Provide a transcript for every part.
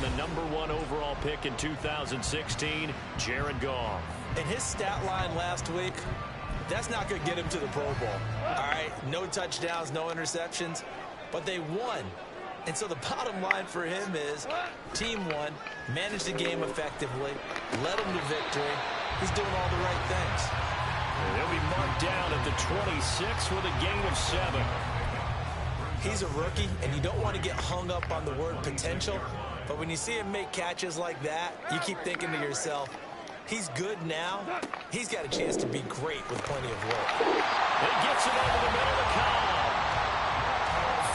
a #1 overall pick in 2016, Jared Goff. And his stat line last week, that's not going to get him to the Pro Bowl. All right, no touchdowns, no interceptions, but they won. And so the bottom line for him is team won, managed the game effectively, led them to victory. He's doing all the right things. And he'll be marked down at the 26 with a gain of 7. He's a rookie, and you don't want to get hung up on the word potential, but when you see him make catches like that, you keep thinking to yourself, he's good now. He's got a chance to be great with plenty of work. He gets it over the middle of Cobb.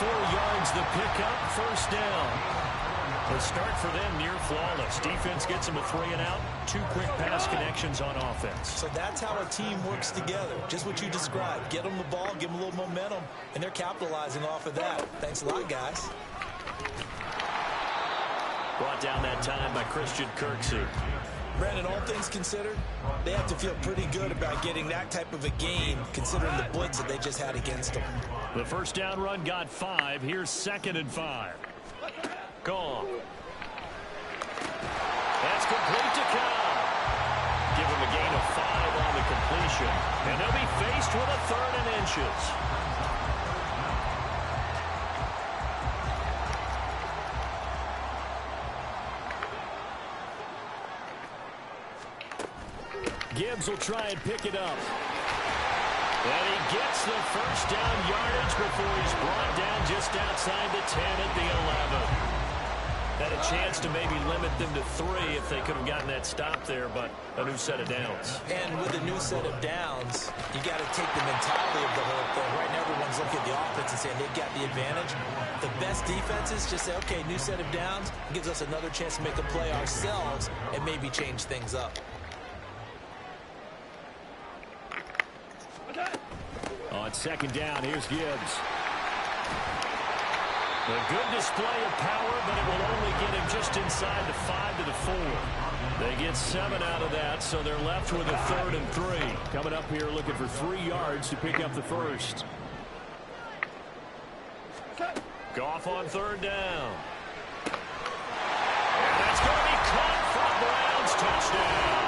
4 yards the pickup, first down. The start for them near flawless. Defense gets them a 3-and-out. 2 quick pass connections on offense. So that's how a team works together. Just what you described. Get them the ball, give them a little momentum, and they're capitalizing off of that. Thanks a lot, guys. Brought down that time by Christian Kirksey. Brandon, all things considered, they have to feel pretty good about getting that type of a game, considering the blitz that they just had against them. The first down run got 5. Here's 2nd and 5. Gone. That's complete to Cobb. Give him a gain of 5 on the completion. And they'll be faced with a 3rd and inches. Gibbs will try and pick it up. And he gets the first down yardage before he's brought down just outside the 10 at the 11. Had a chance to maybe limit them to 3 if they could have gotten that stop there, but a new set of downs. And with a new set of downs, you got to take the mentality of the whole thing. Right now, everyone's looking at the offense and saying they've got the advantage. The best defenses just say, okay, new set of downs gives us another chance to make a play ourselves and maybe change things up. On 2nd down, here's Gibbs. A good display of power, but it will only get him just inside the 5 to the 4. They get 7 out of that, so they're left with a 3rd and 3. Coming up here looking for 3 yards to pick up the first. Goff on 3rd down. And that's going to be caught for a Browns touchdown.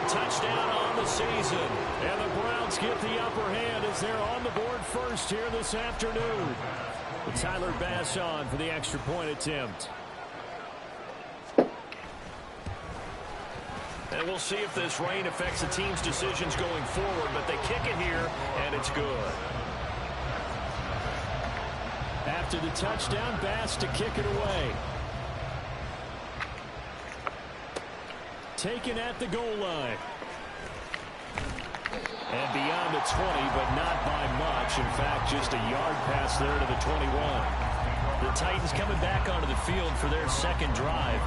Touchdown on the season, and the Browns get the upper hand as they're on the board first here this afternoon. Tyler Bass on for the extra point attempt. And we'll see if this rain affects the team's decisions going forward, but they kick it here, and it's good. After the touchdown, Bass to kick it away. Taken at the goal line. And beyond the 20, but not by much. In fact, just a yard pass there to the 21. The Titans coming back onto the field for their 2nd drive.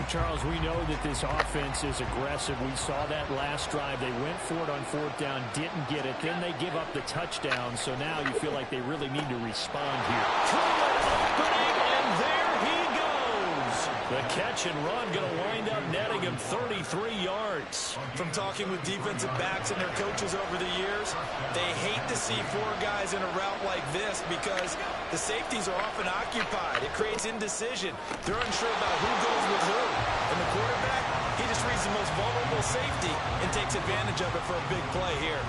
Charles, we know that this offense is aggressive. We saw that last drive. They went for it on 4th down, didn't get it. Then they give up the touchdown. So now you feel like they really need to respond here. Through an opening, and there he goes. The catch and run going to wind up netting him 33 yards. From talking with defensive backs and their coaches over the years, they hate to see 4 guys in a route like this because the safeties are often occupied. It creates indecision. They're unsure about who goes with who. And the quarterback, he just reads the most vulnerable safety and takes advantage of it for a big play here.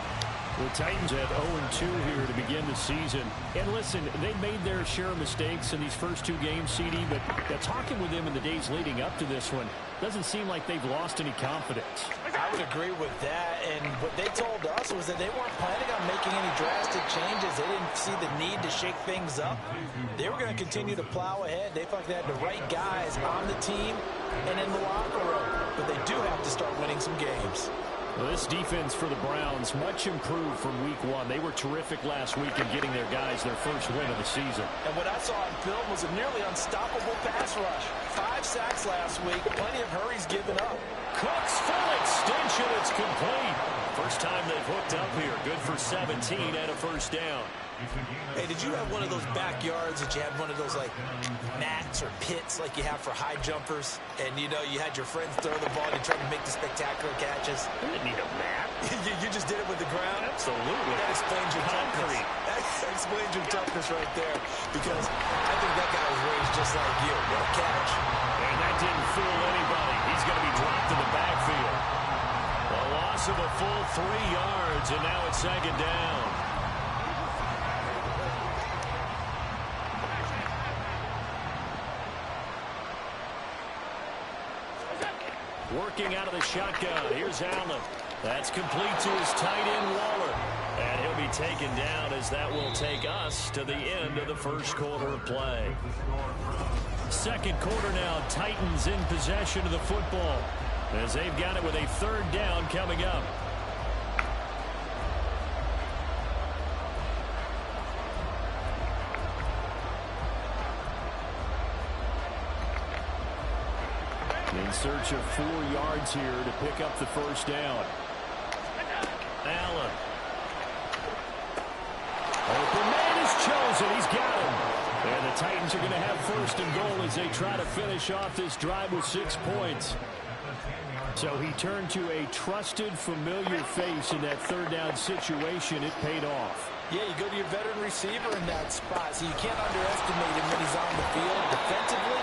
The Titans at 0-2 here to begin the season. And listen, they made their share of mistakes in these first 2 games, CD, but talking with them in the days leading up to this one, doesn't seem like they've lost any confidence. I would agree with that, and what they told us was that they weren't planning on making any drastic changes. They didn't see the need to shake things up. They were going to continue to plow ahead. They felt they had the right guys on the team and in the locker room, but they do have to start winning some games. Well, this defense for the Browns, much improved from week 1. They were terrific last week in getting their guys their first win of the season. And what I saw on film was a nearly unstoppable pass rush. 5 sacks last week, plenty of hurries given up. Cook's full extension, it's complete. First time they've hooked up here. Good for 17 and a first down. Hey, did you have one of those backyards that you had one of those, like, mats or pits like you have for high jumpers? And, you know, you had your friends throw the ball and you tried to make the spectacular catches? I didn't need a mat. you just did it with the ground? Absolutely. That explains your toughness. That explains your toughness right there. Because I think that guy was raised just like you. What a catch. And that didn't fool anybody. He's going to be dropped in the backfield. A loss of a full 3 yards, and now it's second down. Working out of the shotgun. Here's Allen. That's complete to his tight end, Waller. And he'll be taken down as that will take us to the end of the first quarter of play. Second quarter now. Titans in possession of the football as they've got it with a third down coming up. In search of 4 yards here to pick up the first down. Allen. Open man is chosen. He's got him. And the Titans are going to have first and goal as they try to finish off this drive with 6 points. So he turned to a trusted, familiar face in that third down situation. It paid off. Yeah, you go to your veteran receiver in that spot, so you can't underestimate him when he's on the field defensively.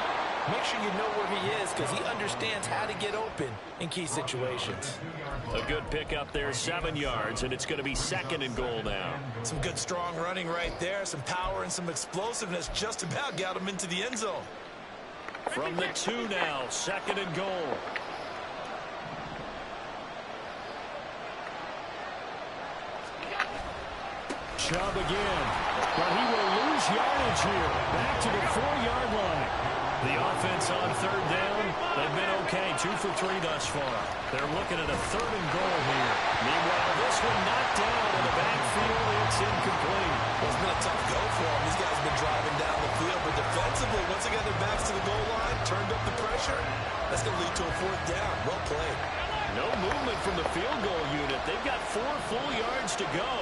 Make sure you know where he is because he understands how to get open in key situations. A good pickup there, 7 yards, and it's going to be second and goal now. Some good strong running right there, some power and some explosiveness just about got him into the end zone. From the 2 now, second and goal. Chubb again, but he will lose yardage here. Back to the 4-yard line. The offense on third down, they've been okay, 2 for 3 thus far. They're looking at a third and goal here. Meanwhile, this one knocked down in the backfield. It's incomplete. Well, it's been a tough go for them. These guys have been driving down the field, but defensively, once they got their backs to the goal line, turned up the pressure, that's going to lead to a 4th down. Well played. No movement from the field goal unit. They've got 4 full yards to go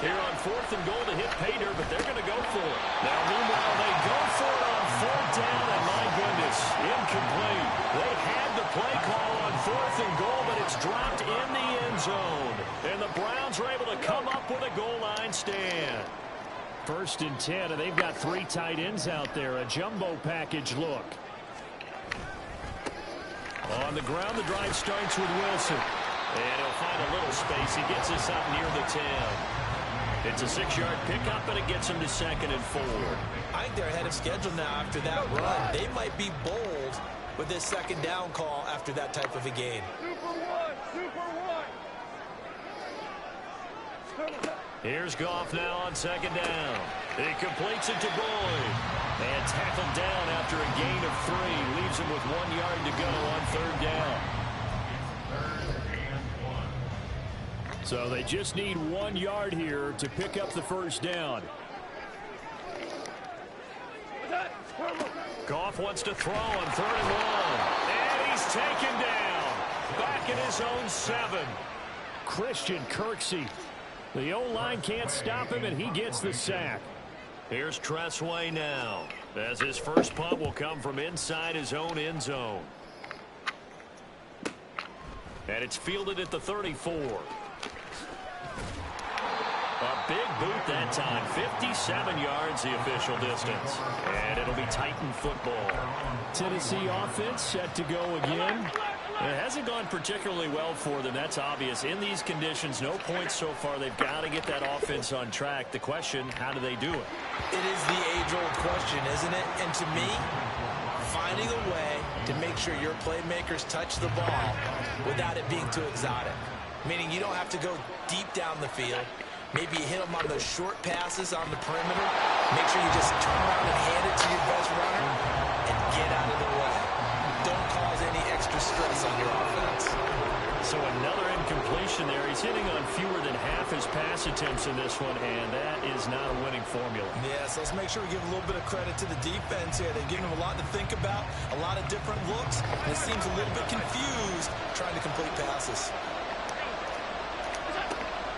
here on 4th and goal to hit pay dirt, but they're going to go for it. Now, meanwhile, they go for it on 4th down, and my goodness, incomplete. They had the play call on 4th and goal, but it's dropped in the end zone. And the Browns are able to come up with a goal line stand. 1st and 10, and they've got 3 tight ends out there. A jumbo package look. On the ground, the drive starts with Wilson. And he'll find a little space. He gets us up near the 10. It's a 6-yard pickup, and it gets him to second and 4. I think they're ahead of schedule now after that run. They might be bold with this second down call after that type of a gain. Here's Goff now on second down. He completes it to Boyd. And tackled down after a gain of 3. Leaves him with 1 yard to go on third down. So they just need 1 yard here to pick up the first down. Goff wants to throw on 3rd and 1. And he's taken down. Back in his own 7. Christian Kirksey. The O-line can't stop him, and he gets the sack. Here's Tressway now, as his first punt will come from inside his own end zone. And it's fielded at the 34. A big boot that time, 57 yards the official distance. And it'll be Titan football. Tennessee offense set to go again. It hasn't gone particularly well for them, that's obvious. In these conditions, no points so far. They've got to get that offense on track. The question, how do they do it? It is the age-old question, isn't it? And to me, finding a way to make sure your playmakers touch the ball without it being too exotic. Meaning you don't have to go deep down the field. Maybe you hit them on those short passes on the perimeter. Make sure you just turn around and hand it to your best runner and get out of the way. Don't cause any extra stress on your offense. So another incompletion there. He's hitting on fewer than half his pass attempts in this one, and that is not a winning formula. Yes, let's make sure we give a little bit of credit to the defense here. They've given him a lot to think about, a lot of different looks, and it seems a little bit confused trying to complete passes.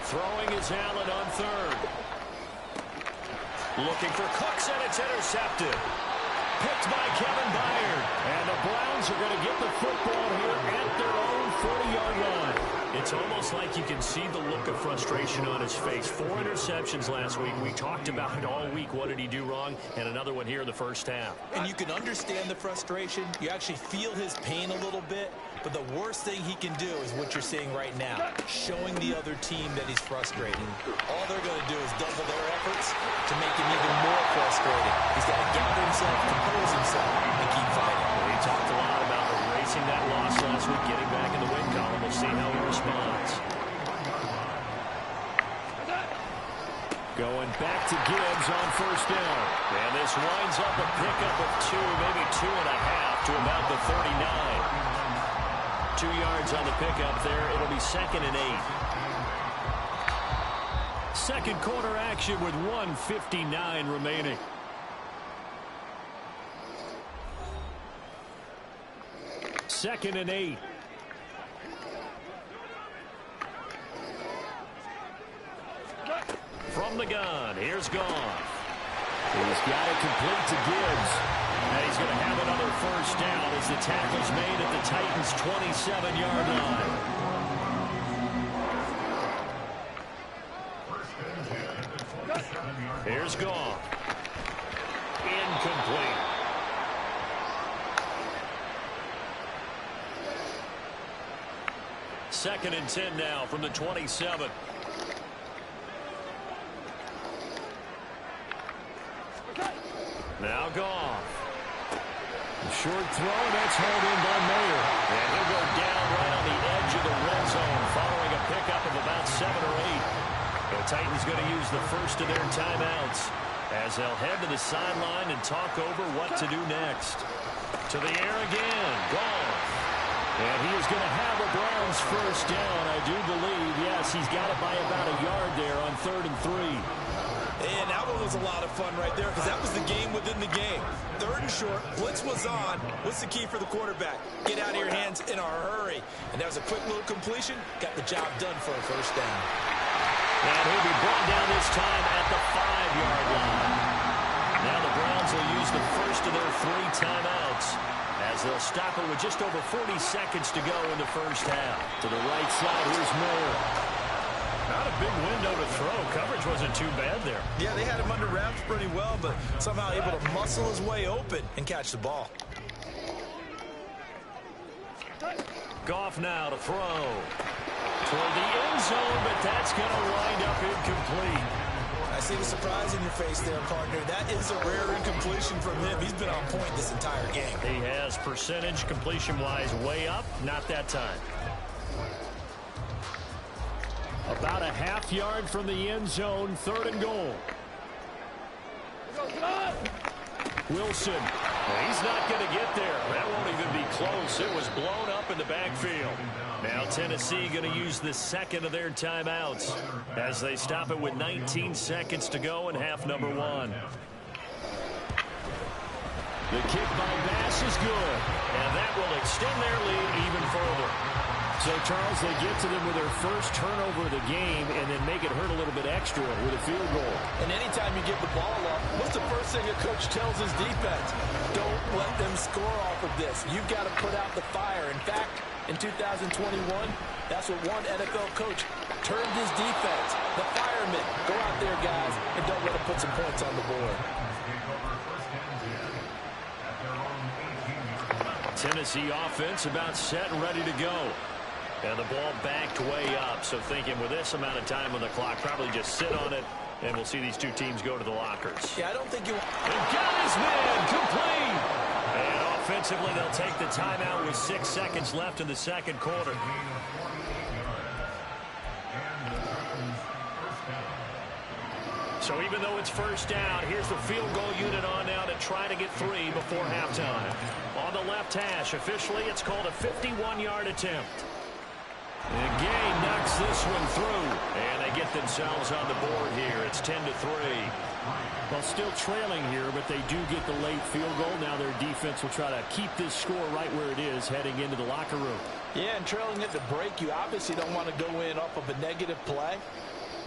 Throwing is Allen on 3rd. Looking for Cooks, and it's intercepted. Picked by Kevin Byard. And the Browns are going to get the football here at their own 40-yard line. It's almost like you can see the look of frustration on his face. 4 interceptions last week. We talked about it all week. What did he do wrong? And another one here in the first half. And you can understand the frustration. You actually feel his pain a little bit. But the worst thing he can do is what you're seeing right now, showing the other team that he's frustrated. All they're going to do is double their efforts to make him even more frustrated. He's got to gather himself, compose himself, and keep fighting. We talked a lot about erasing that loss last week, getting back in the win column. We'll see how he responds. Going back to Gibbs on first down. And this winds up a pickup of 2, maybe 2.5 to about the 39. 2 yards on the pickup there. It'll be 2nd and 8. Second quarter action with 1:59 remaining. Second and 8. From the gun, here's Goff. He's got it complete to Gibbs. And he's going to have another first down as the tackle's made at the Titans' 27-yard line. Here's Goff. Incomplete. Second and 10 now from the 27. Now Goff. Short throw, that's held in by Mayer. And he'll go down right on the edge of the red zone following a pickup of about 7 or 8. The Titans going to use the first of their timeouts as they'll head to the sideline and talk over what to do next. To the air again, Goff. And he is going to have a Browns first down, I do believe. Yes, he's got it by about a yard there on 3rd and 3. And that one was a lot of fun right there because that was the game within the game. 3rd and short, blitz was on. What's the key for the quarterback? Get out of your hands in a hurry. And that was a quick little completion. Got the job done for a first down. And he'll be brought down this time at the 5-yard line. Now the Browns will use the first of their 3 timeouts as they'll stop it with just over 40 seconds to go in the first half. To the right side, here's Mayer. Not a big window to throw. Coverage wasn't too bad there. Yeah, they had him under wraps pretty well, but somehow able to muscle his way open and catch the ball. Goff now to throw. Toward the end zone, but that's going to wind up incomplete. I see the surprise in your face there, partner. That is a rare incompletion from him. He's been on point this entire game. He has percentage completion-wise way up. Not that time. About a half yard from the end zone, 3rd and goal. Wilson. Well, he's not going to get there. That won't even be close. It was blown up in the backfield. Now Tennessee going to use the second of their timeouts as they stop it with 19 seconds to go in half number 1. The kick by Bass is good, and that will extend their lead even further. So, Charles, they get to them with their first turnover of the game and then make it hurt a little bit extra with a field goal. And anytime you give the ball up, what's the first thing a coach tells his defense? Don't let them score off of this. You've got to put out the fire. In fact, in 2021, that's what one NFL coach termed his defense. The firemen. Go out there, guys, and don't let them put some points on the board. Tennessee offense about set and ready to go. And the ball backed way up. So thinking with this amount of time on the clock, probably just sit on it, and we'll see these two teams go to the lockers. Yeah, I don't think you... And got his man complete. And offensively, they'll take the timeout with 6 seconds left in the second quarter. So even though it's first down, here's the field goal unit on now to try to get 3 before halftime. On the left hash, officially, it's called a 51-yard attempt. And Gay knocks this one through, and they get themselves on the board here. It's 10-3. Well, still trailing here, but they do get the late field goal. Now their defense will try to keep this score right where it is heading into the locker room. Yeah, and trailing at the break, you obviously don't want to go in off of a negative play.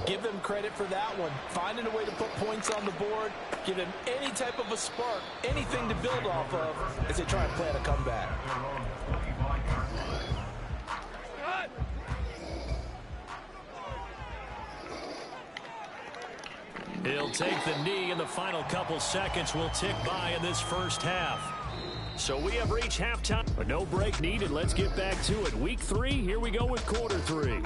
Give them credit for that one. Finding a way to put points on the board, give them any type of a spark, anything to build off of as they try and plan a comeback. He'll take the knee, and the final couple seconds will tick by in this first half. So we have reached halftime. But no break needed. Let's get back to it. Week 3, here we go with quarter 3.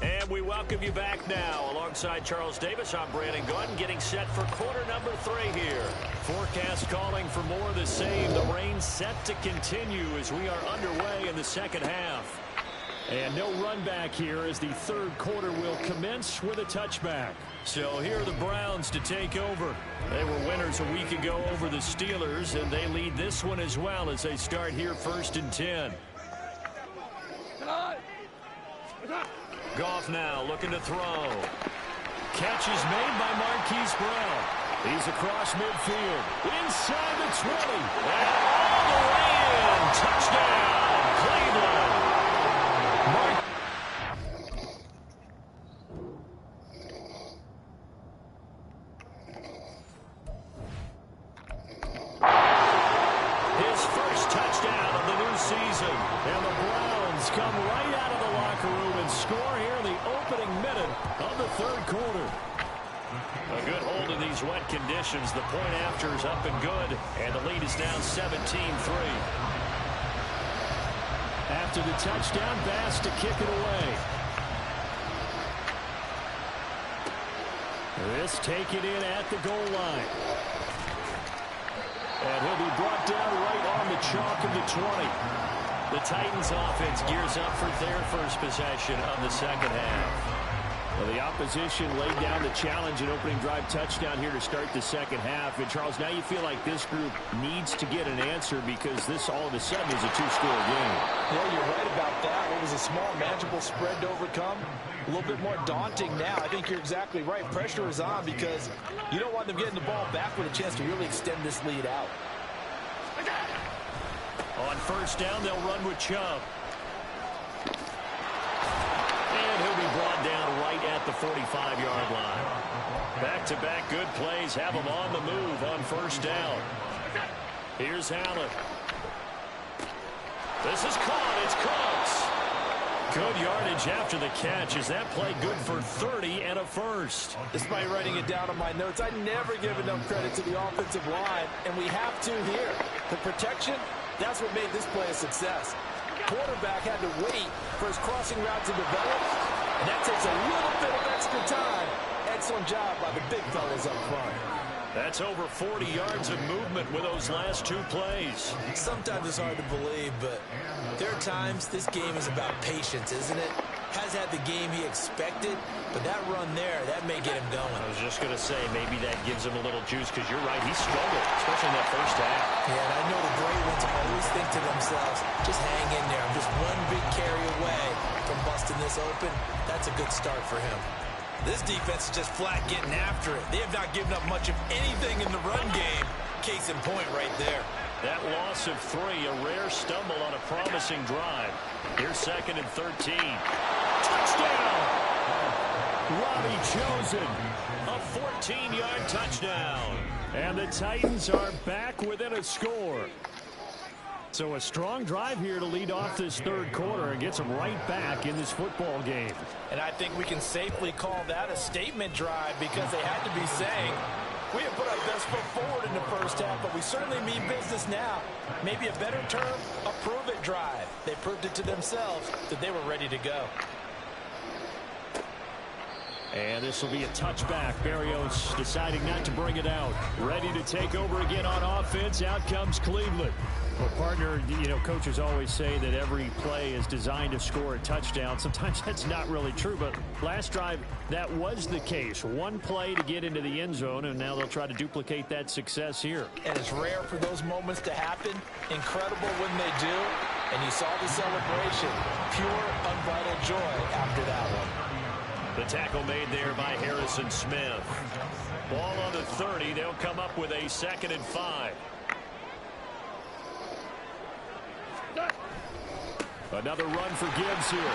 And we welcome you back now. Alongside Charles Davis, I'm Brandon Gunn, getting set for quarter number 3 here. Forecast calling for more of the same. The rain set to continue as we are underway in the second half. And no run back here as the third quarter will commence with a touchback. So here are the Browns to take over. They were winners a week ago over the Steelers, and they lead this one as well as they start here 1st and 10. Goff now looking to throw. Catch is made by Marquise Brown. He's across midfield. Inside the 20. And all the way in. Touchdown, Cleveland. His first touchdown of the new season. And the Browns come right out of the locker room and score here in the opening minute of the third quarter. A good hold in these wet conditions. The point after is up and good. And the lead is down 17-3. After the touchdown, Bass to kick it away. This take it in at the goal line. And he'll be brought down right on the chalk of the 20. The Titans offense gears up for their first possession of the second half. Well, the opposition laid down the challenge and opening drive touchdown here to start the second half. And, Charles, now you feel like this group needs to get an answer because this all of a sudden is a two-score game. Yeah, you're right about that. It was a small, manageable spread to overcome. A little bit more daunting now. I think you're exactly right. Pressure is on because you don't want them getting the ball back with a chance to really extend this lead out. On first down, they'll run with Chubb. And he'll be brought down right at the 45-yard line. Back-to-back good plays have him on the move on first down. Here's Allen. This is caught. It's close. Good yardage after the catch. Is that play good for 30 and a first? Despite writing it down on my notes, I never give enough credit to the offensive line, and we have to here. The protection, that's what made this play a success. Quarterback had to wait for his crossing route to develop, and that takes a little bit of extra time. Excellent job by the big fellas up front. That's over 40 yards of movement with those last two plays. Sometimes it's hard to believe, but there are times this game is about patience, isn't it? Has had the game he expected, but that run there, that may get him going. I was just going to say, maybe that gives him a little juice, because you're right, he struggled, especially in that first half. Yeah, and I know the great ones always think to themselves, just hang in there. I'm just one big carry away from busting this open. That's a good start for him. This defense is just flat getting after it. They have not given up much of anything in the run game. Case in point right there. That loss of 3, a rare stumble on a promising drive. Here's 2nd and 13. Touchdown! Robbie Chosen. A 14-yard touchdown. And the Titans are back within a score. So a strong drive here to lead off this third quarter and gets them right back in this football game. And I think we can safely call that a statement drive because they had to be saying, we have put our best foot forward in the first half, but we certainly mean business now. Maybe a better term, a prove-it drive. They proved it to themselves that they were ready to go. And this will be a touchback. Berrios deciding not to bring it out. Ready to take over again on offense. Out comes Cleveland. Well, partner, you know, coaches always say that every play is designed to score a touchdown. Sometimes that's not really true, but last drive, that was the case. One play to get into the end zone, and now they'll try to duplicate that success here. And it's rare for those moments to happen. Incredible when they do. And you saw the celebration. Pure, unbridled joy after that one. The tackle made there by Harrison Smith. Ball on the 30. They'll come up with a 2nd and 5. Another run for Gibbs here.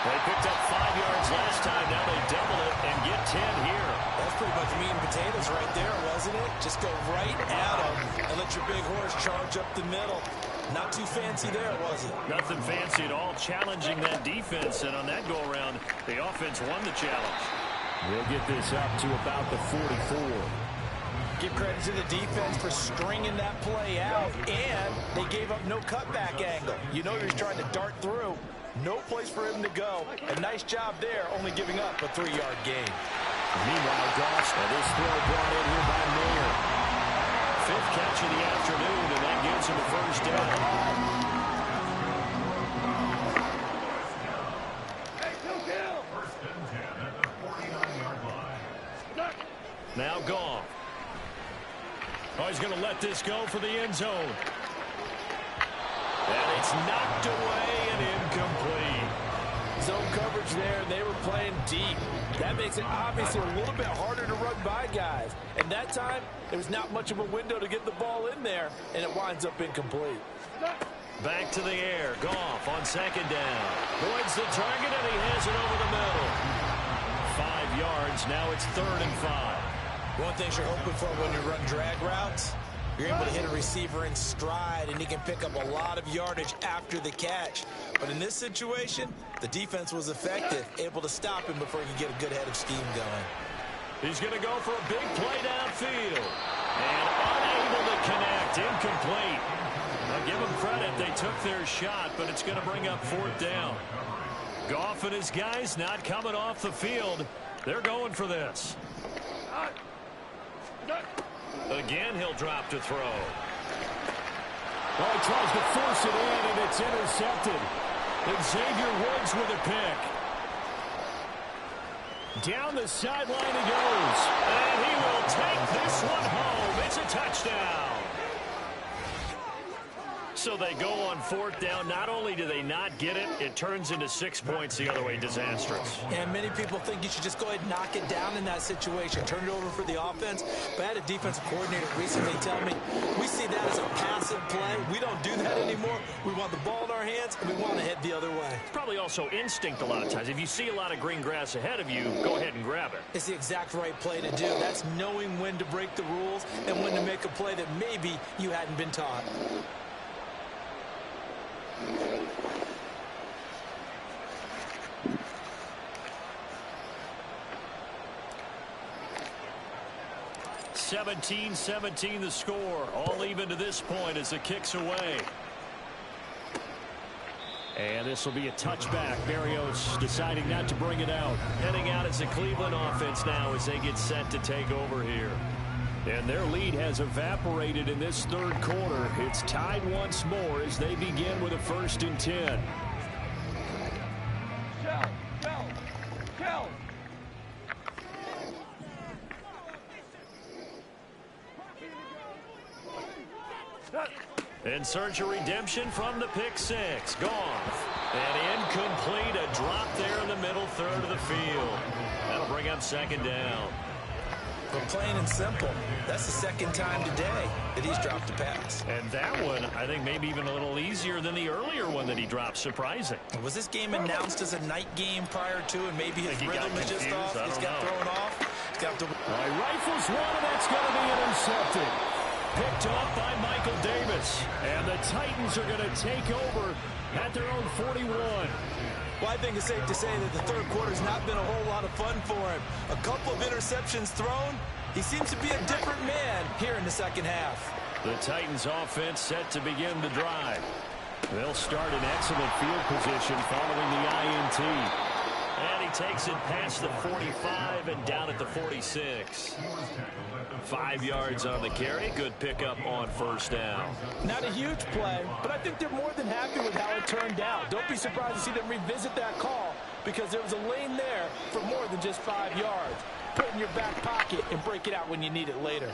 They picked up 5 yards last time. Now they double it and get 10 here. That's pretty much meat and potatoes right there, wasn't it? Just go right at them and let your big horse charge up the middle. Not too fancy there, was it? Nothing fancy at all, challenging that defense. And on that go-around, the offense won the challenge. We'll get this up to about the 44. Give credit to the defense for stringing that play out, and they gave up no cutback angle. You know you're trying to dart through. No place for him to go. A nice job there, only giving up a 3-yard gain. Meanwhile, Goss, this throw brought in here by Mayer. 5th catch of the afternoon, and that gives him a first down. Now Goff. Oh, he's going to let this go for the end zone. And it's knocked away and incomplete. Zone coverage there, and they were playing deep. That makes it obviously a little bit harder to run by guys. And that time, there was not much of a window to get the ball in there, and it winds up incomplete. Back to the air. Goff on 2nd down. Boyd's the target, and he has it over the middle. 5 yards. Now it's 3rd and 5. One thing you're hoping for when you run drag routes, you're able to hit a receiver in stride, and he can pick up a lot of yardage after the catch. But in this situation, the defense was effective, able to stop him before he could get a good head of steam going. He's going to go for a big play downfield. And unable to connect. Incomplete. I'll give them credit. They took their shot, but it's going to bring up 4th down. Goff and his guys not coming off the field. They're going for this. Again, he'll drop to throw. Well, he tries to force it in, and it's intercepted. Xavier Woods with a pick. Down the sideline he goes. And he will take this one home. It's a touchdown. So they go on 4th down. Not only do they not get it, it turns into 6 points the other way. Disastrous. And many people think you should just go ahead and knock it down in that situation. Turn it over for the offense. But I had a defensive coordinator recently tell me, we see that as a passive play. We don't do that anymore. We want the ball in our hands, and we want to head the other way. It's probably also instinct a lot of times. If you see a lot of green grass ahead of you, go ahead and grab it. It's the exact right play to do. That's knowing when to break the rules and when to make a play that maybe you hadn't been taught. (17-17) the score. All even to this point as the kick's away. And this will be a touchback. Berrios deciding not to bring it out. Heading out as the Cleveland offense now as they get set to take over here. And their lead has evaporated in this 3rd quarter. It's tied once more as they begin with a 1st and 10. In search of redemption from the pick 6. Goff. And incomplete. A drop there in the middle 3rd of the field. That'll bring up 2nd down. But plain and simple, that's the 2nd time today that he's dropped a pass. And that one, I think, maybe even a little easier than the earlier one that he dropped. Surprising. Was this game announced as a night game prior to, and maybe his rhythm is just off? He's got thrown off. He's got to... Rifles one, and that's going to be intercepted. Picked off by Michael Davis. And the Titans are going to take over at their own 41. Well, I think it's safe to say that the 3rd quarter's not been a whole lot of fun for him. A couple of interceptions thrown. He seems to be a different man here in the 2nd half. The Titans offense set to begin the drive. They'll start in excellent field position following the INT. And he takes it past the 45 and down at the 46. 5 yards on the carry. Good pickup on 1st down. Not a huge play, but I think they're more than happy with how it turned out. Don't be surprised to see them revisit that call because there was a lane there for more than just 5 yards. Put it in your back pocket and break it out when you need it later.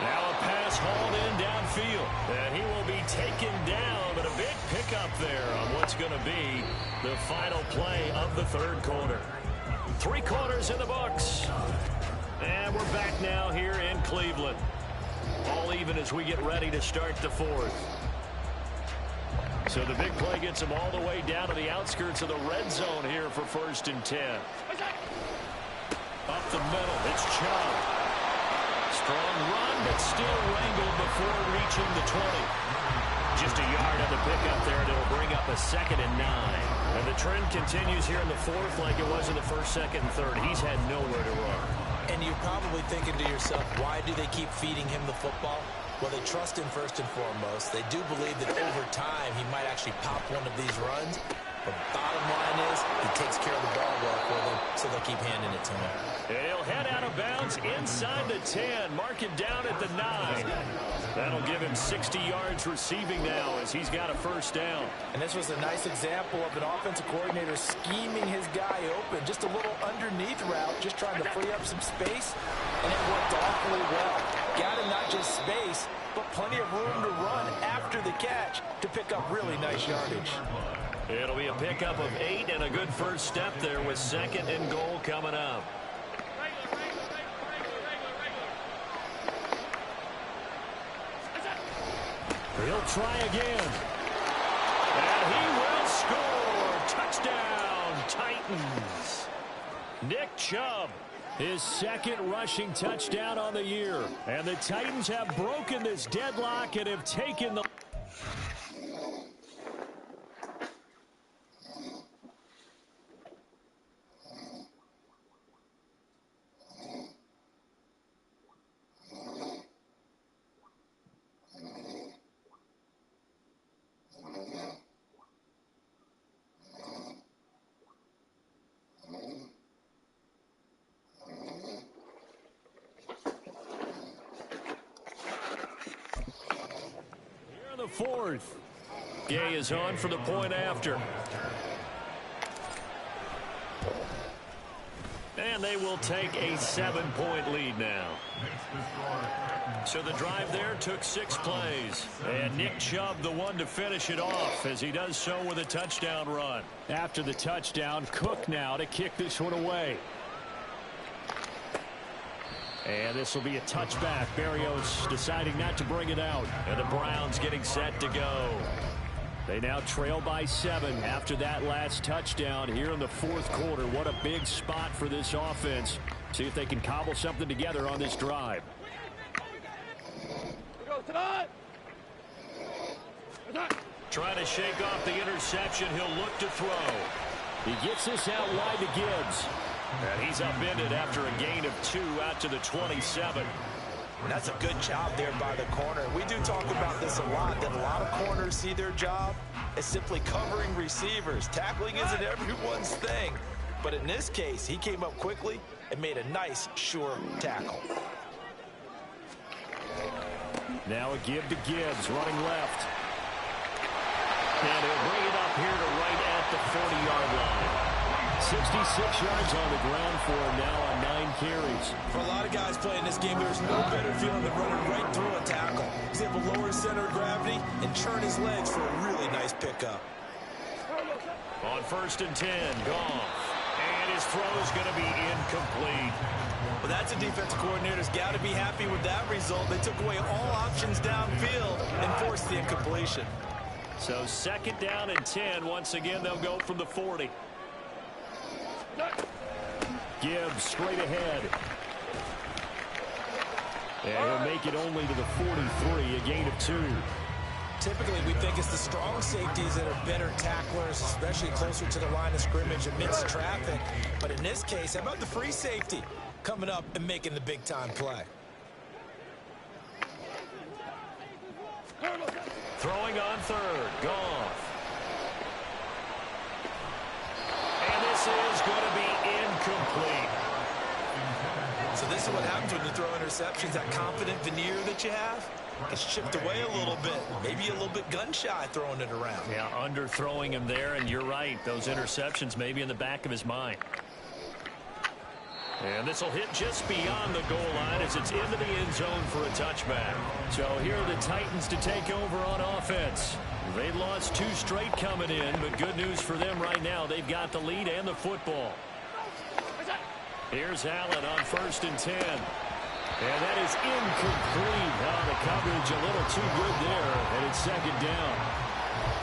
Now a pass hauled in downfield. And he will be taken down, but a big pickup there on what's going to be the final play of the 3rd quarter. 3 quarters in the books. And we're back now here in Cleveland. All even as we get ready to start the 4th. So the big play gets him all the way down to the outskirts of the red zone here for 1st and 10. Up the middle, it's Chubb. Strong run, but still wrangled before reaching the 20. Just a yard on the pickup there, and it'll bring up a 2nd and 9. And the trend continues here in the 4th like it was in the 1st, 2nd, and 3rd. He's had nowhere to run. And you're probably thinking to yourself, why do they keep feeding him the football? Well, they trust him first and foremost. They do believe that over time he might actually pop one of these runs. But bottom line is he takes care of the ball well for them, so they'll keep handing it to him. And he'll head out of bounds inside the 10. Mark him down at the 9. That'll give him 60 yards receiving now as he's got a 1st down. And this was a nice example of an offensive coordinator scheming his guy open. Just a little underneath route, just trying to free up some space. And it worked awfully well. Got him not just space, but plenty of room to run after the catch to pick up really nice yardage. It'll be a pickup of 8 and a good 1st step there with 2nd and goal coming up. He'll try again. And he will score. Touchdown, Titans. Nick Chubb. His 2nd rushing touchdown on the year. And the Titans have broken this deadlock and have taken the... The 4th. Gay is on for the point after. And they will take a 7-point lead now. So the drive there took 6 plays. And Nick Chubb the one to finish it off as he does so with a touchdown run. After the touchdown, Cook now to kick this one away. And this will be a touchback. Berrios deciding not to bring it out. And the Browns getting set to go. They now trail by 7 after that last touchdown here in the 4th quarter. What a big spot for this offense. See if they can cobble something together on this drive. Trying to shake off the interception. He'll look to throw. He gets this out wide to Gibbs. And he's upended after a gain of 2 out to the 27. And that's a good job there by the corner. We do talk about this a lot, that a lot of corners see their job as simply covering receivers. Tackling isn't everyone's thing. But in this case, he came up quickly and made a nice, sure tackle. Now a give to Gibbs, running left. And he'll bring it up here to right at the 40-yard line. 66 yards on the ground for him now on 9 carries. For a lot of guys playing this game, there's no better feeling than running right through a tackle. He's able to lower his center of gravity and turn his legs for a really nice pickup. On 1st and 10, Goff. And his throw is going to be incomplete. Well, that's a defensive coordinator's got to be happy with that result. They took away all options downfield and forced the incompletion. So 2nd down and 10. Once again, they'll go from the 40. Gibbs straight ahead. And he'll make it only to the 43, a gain of 2. Typically, we think it's the strong safeties that are better tacklers, especially closer to the line of scrimmage amidst traffic. But in this case, how about the free safety coming up and making the big-time play? Throwing on 3rd, Goff. And this is going to be incomplete. So this is what happens when you throw interceptions. That confident veneer that you have gets chipped away a little bit. Maybe a little bit gun-shy throwing it around. Yeah, underthrowing him there, and you're right. Those interceptions may be in the back of his mind. And this will hit just beyond the goal line as it's into the end zone for a touchback. So here are the Titans to take over on offense. They lost 2 straight coming in, but good news for them right now. They've got the lead and the football. Here's Allen on 1st and 10. And that is incomplete. Oh, the coverage a little too good there, and it's 2nd down.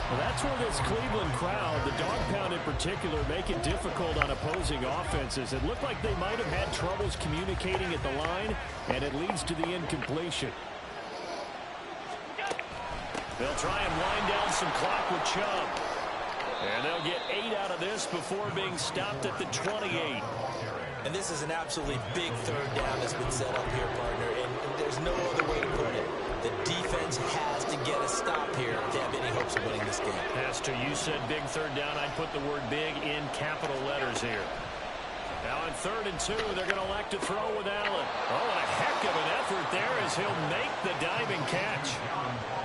Well, that's where this Cleveland crowd, the dog pound in particular, make it difficult on opposing offenses. It looked like they might have had troubles communicating at the line, and it leads to the incompletion. They'll try and wind down some clock with Chubb. And they'll get 8 out of this before being stopped at the 28. And this is an absolutely big third down that's been set up here, partner, and there's no other way to put it. The defense has to get a stop here to have any hopes of winning this game. Has to. You said big third down. I'd put the word big in capital letters here. Now on 3rd and 2, they're going to elect to throw with Allen. Oh, and a heck of an effort there as he'll make the diving catch.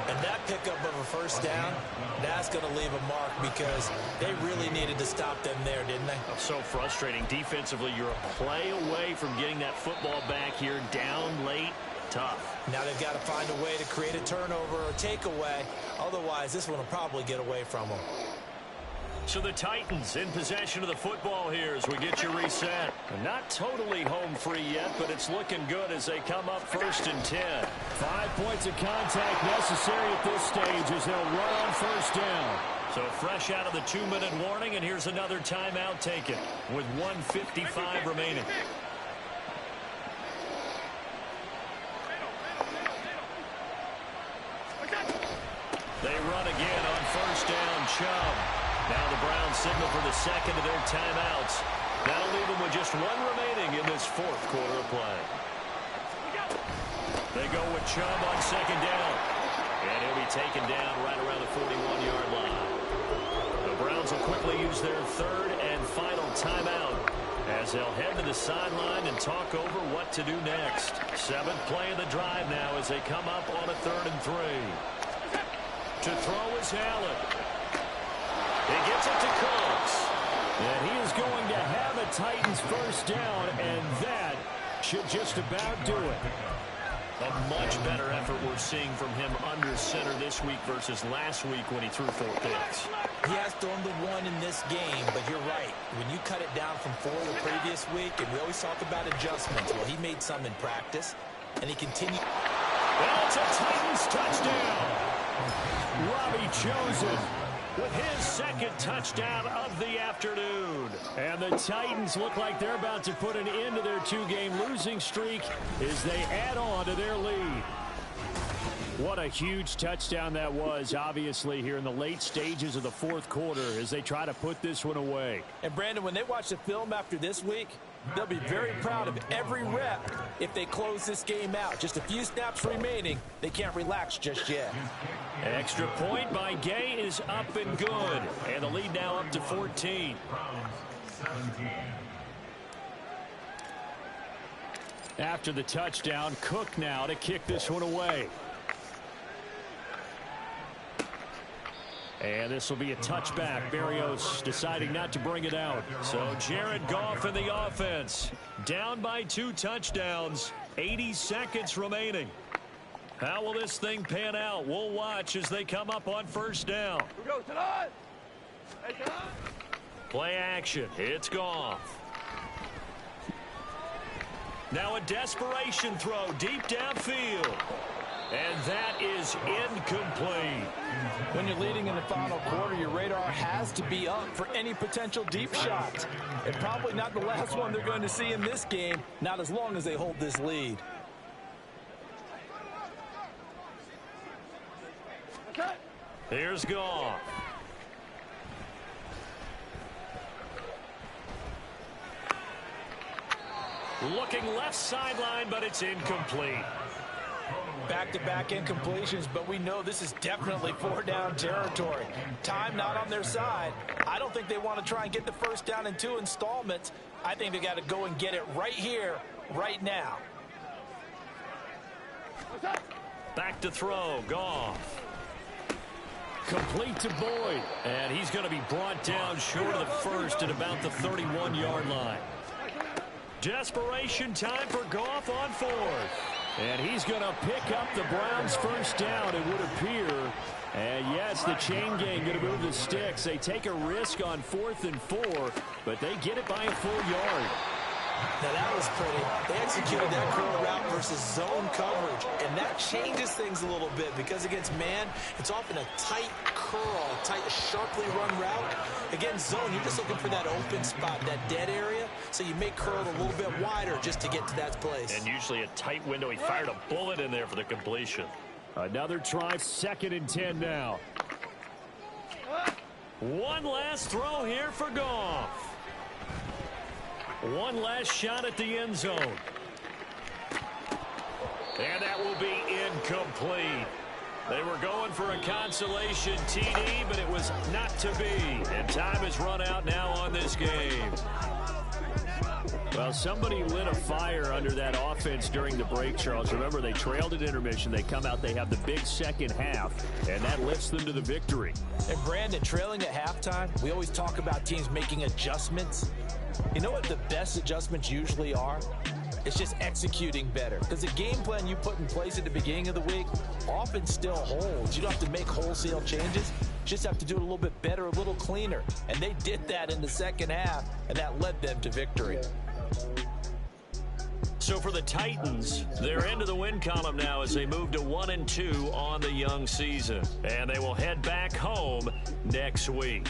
And that pickup of a first down, that's going to leave a mark because they really needed to stop them there, didn't they? So frustrating. Defensively, you're a play away from getting that football back here down late. Tough. Now they've got to find a way to create a turnover or takeaway. Otherwise, this one will probably get away from them. So the Titans in possession of the football here as we get you reset. Not totally home free yet, but it's looking good as they come up 1st and 10. 5 points of contact necessary at this stage as they'll run on 1st down. So fresh out of the 2-minute warning, and here's another timeout taken with 1:55 remaining. They run again on 1st down. Chubb. Now the Browns signal for the second of their timeouts. That'll leave them with just 1 remaining in this 4th quarter of play. They go with Chubb on 2nd down. And he'll be taken down right around the 41-yard line. The Browns will quickly use their 3rd and final timeout as they'll head to the sideline and talk over what to do next. 7th play of the drive now as they come up on a 3rd and 3. To throw is Allen. He gets it to Cooks. And he is going to have a Titans 1st down, and that should just about do it. A much better effort we're seeing from him under center this week versus last week when he threw 4 picks. He has thrown the 1 in this game, but you're right. When you cut it down from 4 the previous week, and we always talk about adjustments, well, he made some in practice, and he continued. Well, it's a Titans touchdown. Robbie Chosen with his 2nd touchdown of the afternoon. And the Titans look like they're about to put an end to their 2-game losing streak as they add on to their lead. What a huge touchdown that was, obviously, here in the late stages of the 4th quarter as they try to put this one away. And, Brandon, when they watch the film after this week, they'll be very proud of every rep if they close this game out. Just a few snaps remaining. They can't relax just yet. Extra point by Gay is up and good. And the lead now up to 14. After the touchdown, Cook now to kick this one away. And this will be a touchback. Berrios deciding not to bring it out. So Jared Goff in the offense. Down by 2 touchdowns. 80 seconds remaining. How will this thing pan out? We'll watch as they come up on 1st down. Play action. It's Goff. Now a desperation throw deep downfield. And that is incomplete. When you're leading in the final quarter, your radar has to be up for any potential deep shots. And probably not the last one they're going to see in this game, not as long as they hold this lead. Here's Goff. Looking left sideline, but it's incomplete. Back-to-back incompletions, but we know this is definitely 4-down territory. Time not on their side. I don't think they want to try and get the 1st down in 2 installments. I think they got to go and get it right here, right now. Back to throw, Goff. Complete to Boyd. And he's going to be brought down short of the 1st at about the 31-yard line. Desperation time for Goff on 4th. And he's going to pick up the Browns' 1st down, it would appear. And yes, the chain gang going to move the sticks. They take a risk on 4th and 4, but they get it by a full yard. Now that was pretty. They executed that curl route versus zone coverage, and that changes things a little bit because against man, it's often a tight curl, tight, sharply run route. Against zone, you're just looking for that open spot, that dead area, so you may curl it a little bit wider just to get to that place. And usually a tight window. He fired a bullet in there for the completion. Another try, 2nd and 10 now. One last throw here for Goff. One last shot at the end zone. And that will be incomplete. They were going for a consolation TD, but it was not to be. And time has run out now on this game. Well, somebody lit a fire under that offense during the break, Charles. Remember, they trailed at intermission. They come out, they have the big second half, and that lifts them to the victory. And Brandon, trailing at halftime, we always talk about teams making adjustments. You know what the best adjustments usually are? It's just executing better. Because the game plan you put in place at the beginning of the week often still holds. You don't have to make wholesale changes. You just have to do it a little bit better, a little cleaner. And they did that in the second half, and that led them to victory. So for the Titans, they're into the win column now as they move to 1-2 on the young season. And they will head back home next week.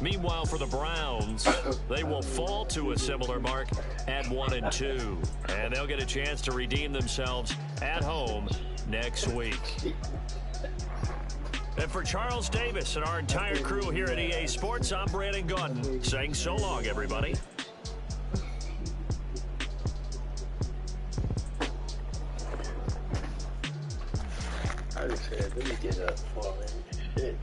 Meanwhile, for the Browns, they will fall to a similar mark at 1-2. And they'll get a chance to redeem themselves at home next week. And for Charles Davis and our entire crew here at EA Sports, I'm Brandon Gaudin saying so long, everybody. I just said, let me get up for a minute. Shit.